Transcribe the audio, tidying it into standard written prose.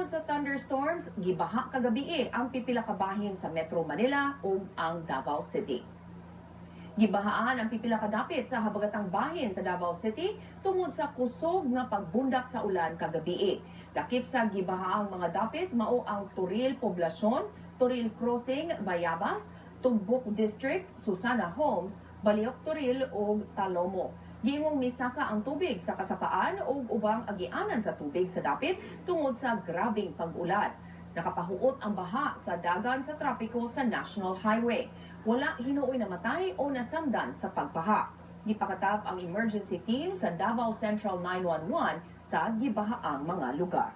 Tungod sa thunderstorms, gibaha kagabi ang pipila ka bahin sa Metro Manila ug ang Davao City. Gibahaan ang pipila ka dapit sa habagatang bahin sa Davao City tungod sa kusog nga pagbundak sa ulan kagabi. Lakip sa gibahaang mga dapit mao ang Turil Poblasyon, Turil Crossing, Bayabas, Tugbok District, Susana Homes, Baliok Turil ug Talomo. Giingong misaka ang tubig sa kasapaan ug ubang agianan sa tubig sa dapit tungod sa grabing pag-ulan. Nakapahuot ang baha sa dagan sa trapiko sa National Highway. Wala hinuoy namatay o nasamdan sa pagbaha. Gipakatap ang emergency team sa Davao Central 911 sa gibahaang mga lugar.